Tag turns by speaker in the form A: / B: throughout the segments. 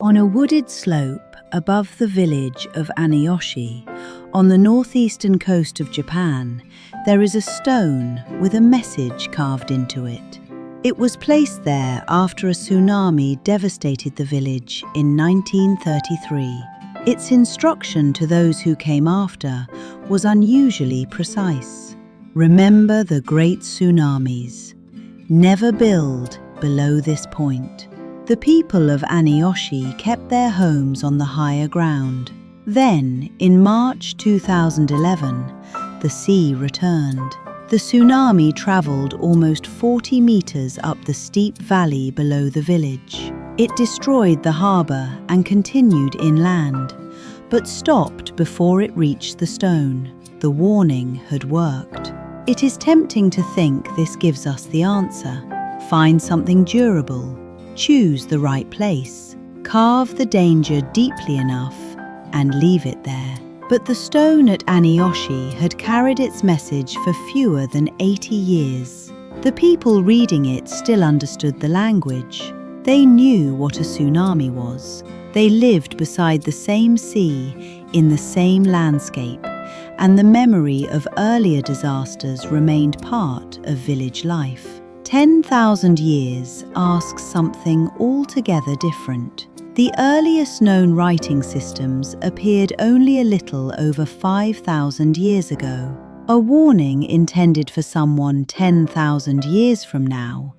A: On a wooded slope above the village of Aniyoshi, on the northeastern coast of Japan, there is a stone with a message carved into it. It was placed there after a tsunami devastated the village in 1933. Its instruction to those who came after was unusually precise. Remember the great tsunamis. Never build below this point. The people of Aniyoshi kept their homes on the higher ground. Then, in March 2011, the sea returned. The tsunami travelled almost 40 meters up the steep valley below the village. It destroyed the harbour and continued inland, but stopped before it reached the stone. The warning had worked. It is tempting to think this gives us the answer. Find something durable. Choose the right place. Carve the danger deeply enough and leave it there. But the stone at Aniyoshi had carried its message for fewer than 80 years. The people reading it still understood the language. They knew what a tsunami was. They lived beside the same sea, in the same landscape, and the memory of earlier disasters remained part of village life. 10,000 years asks something altogether different. The earliest known writing systems appeared only a little over 5,000 years ago. A warning intended for someone 10,000 years from now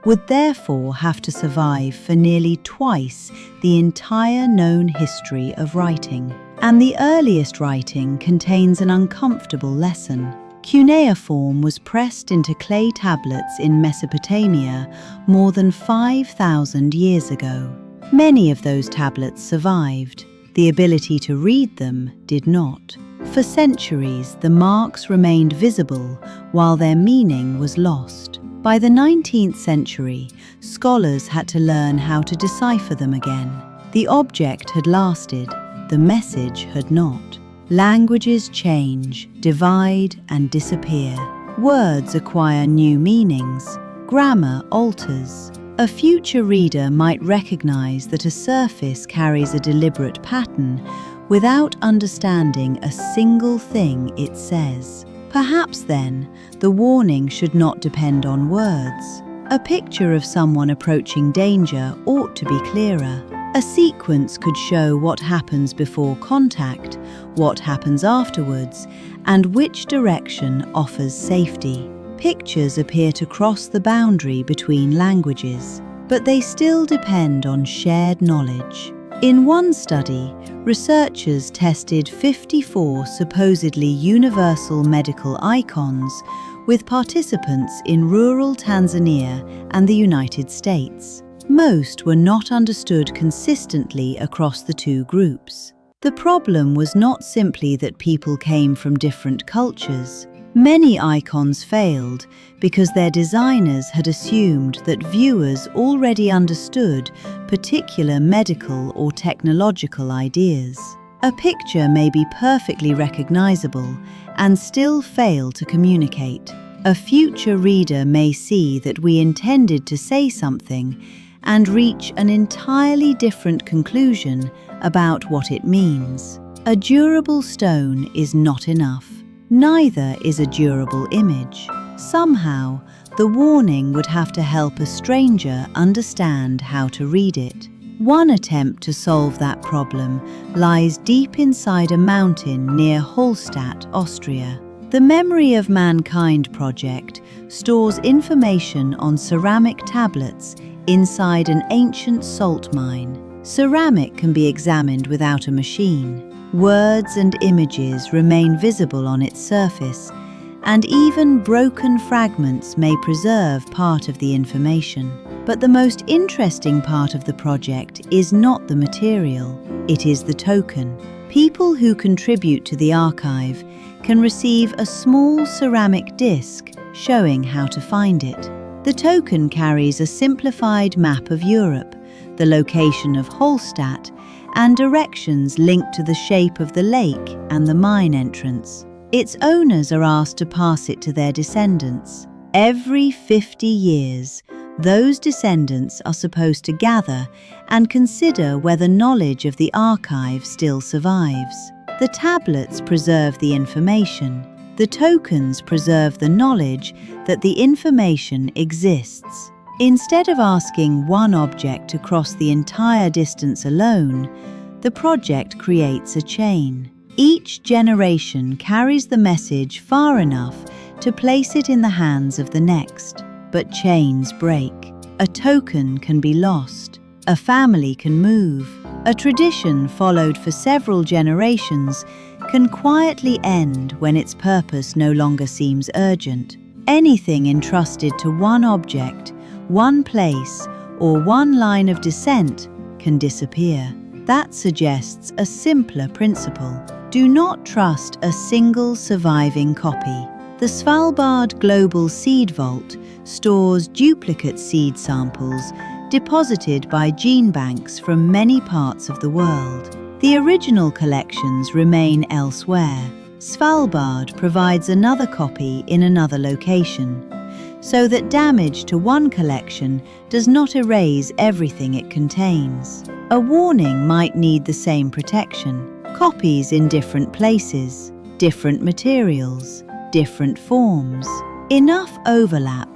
A: would therefore have to survive for nearly twice the entire known history of writing. And the earliest writing contains an uncomfortable lesson. Cuneiform was pressed into clay tablets in Mesopotamia more than 5,000 years ago. Many of those tablets survived. The ability to read them did not. For centuries, the marks remained visible while their meaning was lost. By the 19th century, scholars had to learn how to decipher them again. The object had lasted, the message had not. Languages change, divide, and disappear. Words acquire new meanings. Grammar alters. A future reader might recognize that a surface carries a deliberate pattern without understanding a single thing it says. Perhaps then, the warning should not depend on words. A picture of someone approaching danger ought to be clearer. A sequence could show what happens before contact, what happens afterwards, and which direction offers safety. Pictures appear to cross the boundary between languages, but they still depend on shared knowledge. In one study, researchers tested 54 supposedly universal medical icons with participants in rural Tanzania and the United States. Most were not understood consistently across the two groups. The problem was not simply that people came from different cultures. Many icons failed because their designers had assumed that viewers already understood particular medical or technological ideas. A picture may be perfectly recognizable and still fail to communicate. A future reader may see that we intended to say something and reach an entirely different conclusion about what it means. A durable stone is not enough. Neither is a durable image. Somehow, the warning would have to help a stranger understand how to read it. One attempt to solve that problem lies deep inside a mountain near Hallstatt, Austria. The Memory of Mankind project stores information on ceramic tablets inside an ancient salt mine. Ceramic can be examined without a machine. Words and images remain visible on its surface, and even broken fragments may preserve part of the information. But the most interesting part of the project is not the material, it is the token. People who contribute to the archive can receive a small ceramic disc showing how to find it. The token carries a simplified map of Europe, the location of Hallstatt, and directions linked to the shape of the lake and the mine entrance. Its owners are asked to pass it to their descendants. Every 50 years, Those descendants are supposed to gather and consider whether knowledge of the archive still survives. The tablets preserve the information. The tokens preserve the knowledge that the information exists. Instead of asking one object to cross the entire distance alone, the project creates a chain. Each generation carries the message far enough to place it in the hands of the next. But chains break. A token can be lost. A family can move. A tradition followed for several generations can quietly end when its purpose no longer seems urgent. Anything entrusted to one object, one place, or one line of descent can disappear. That suggests a simpler principle. Do not trust a single surviving copy. The Svalbard Global Seed Vault stores duplicate seed samples deposited by gene banks from many parts of the world. The original collections remain elsewhere. Svalbard provides another copy in another location, so that damage to one collection does not erase everything it contains. A warning might need the same protection. Copies in different places, different materials, different forms. Enough overlap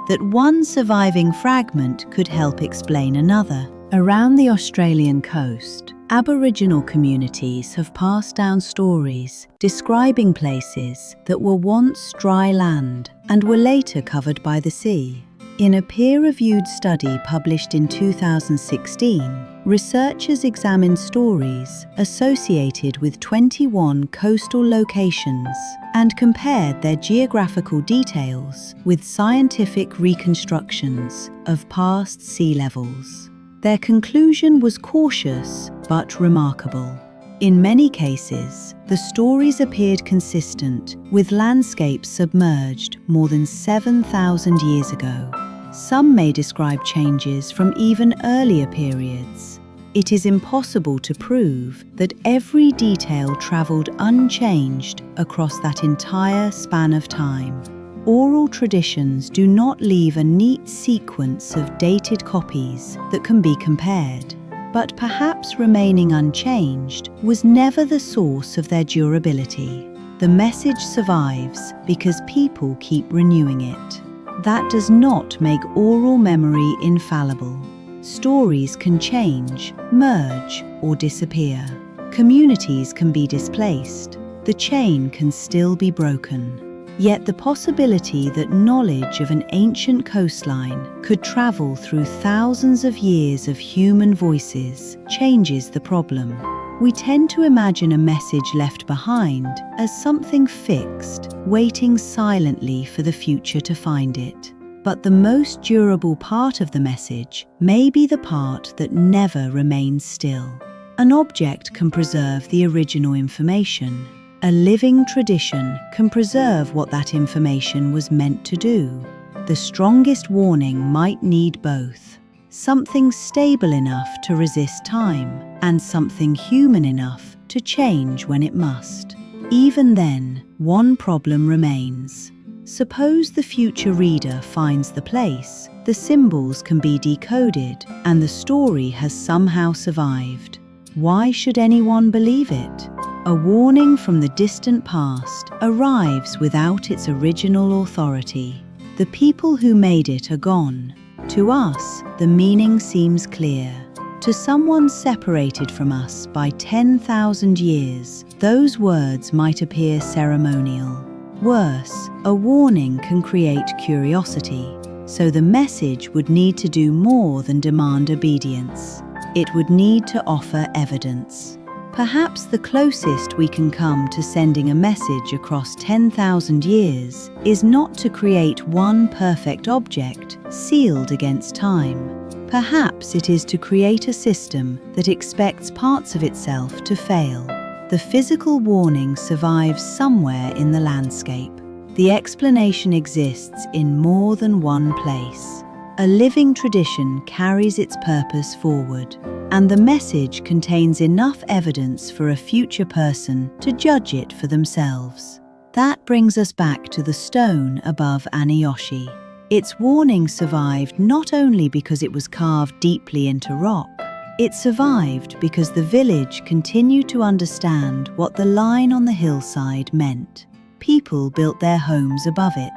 A: that one surviving fragment could help explain another. Around the Australian coast, Aboriginal communities have passed down stories describing places that were once dry land and were later covered by the sea. In a peer-reviewed study published in 2016, researchers examined stories associated with 21 coastal locations and compared their geographical details with scientific reconstructions of past sea levels. Their conclusion was cautious but remarkable. In many cases, the stories appeared consistent with landscapes submerged more than 7,000 years ago. Some may describe changes from even earlier periods. It is impossible to prove that every detail traveled unchanged across that entire span of time. Oral traditions do not leave a neat sequence of dated copies that can be compared, but perhaps remaining unchanged was never the source of their durability. The message survives because people keep renewing it. That does not make oral memory infallible. Stories can change, merge, or disappear. Communities can be displaced. The chain can still be broken. Yet the possibility that knowledge of an ancient coastline could travel through thousands of years of human voices changes the problem. We tend to imagine a message left behind as something fixed, waiting silently for the future to find it. But the most durable part of the message may be the part that never remains still. An object can preserve the original information. A living tradition can preserve what that information was meant to do. The strongest warning might need both. Something stable enough to resist time, and something human enough to change when it must. Even then, one problem remains. Suppose the future reader finds the place, the symbols can be decoded, and the story has somehow survived. Why should anyone believe it? A warning from the distant past arrives without its original authority. The people who made it are gone. To us, the meaning seems clear. To someone separated from us by 10,000 years, those words might appear ceremonial. Worse, a warning can create curiosity, so the message would need to do more than demand obedience. It would need to offer evidence. Perhaps the closest we can come to sending a message across 10,000 years is not to create one perfect object sealed against time. Perhaps it is to create a system that expects parts of itself to fail. The physical warning survives somewhere in the landscape. The explanation exists in more than one place. A living tradition carries its purpose forward, and the message contains enough evidence for a future person to judge it for themselves. That brings us back to the stone above Aniyoshi. Its warning survived not only because it was carved deeply into rock, it survived because the village continued to understand what the line on the hillside meant. People built their homes above it.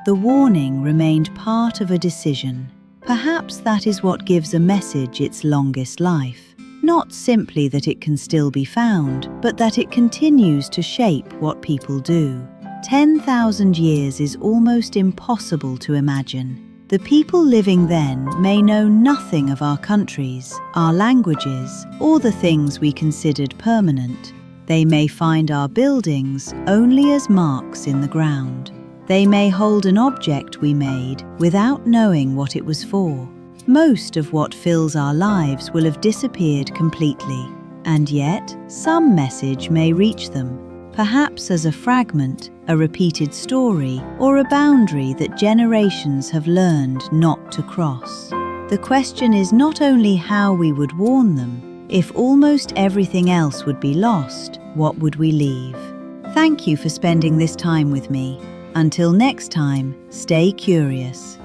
A: The warning remained part of a decision. Perhaps that is what gives a message its longest life. Not simply that it can still be found, but that it continues to shape what people do. 10,000 years is almost impossible to imagine. The people living then may know nothing of our countries, our languages, or the things we considered permanent. They may find our buildings only as marks in the ground. They may hold an object we made without knowing what it was for. Most of what fills our lives will have disappeared completely, and yet some message may reach them, perhaps as a fragment, a repeated story, or a boundary that generations have learned not to cross. The question is not only how we would warn them. If almost everything else would be lost, what would we leave? Thank you for spending this time with me. Until next time, stay curious.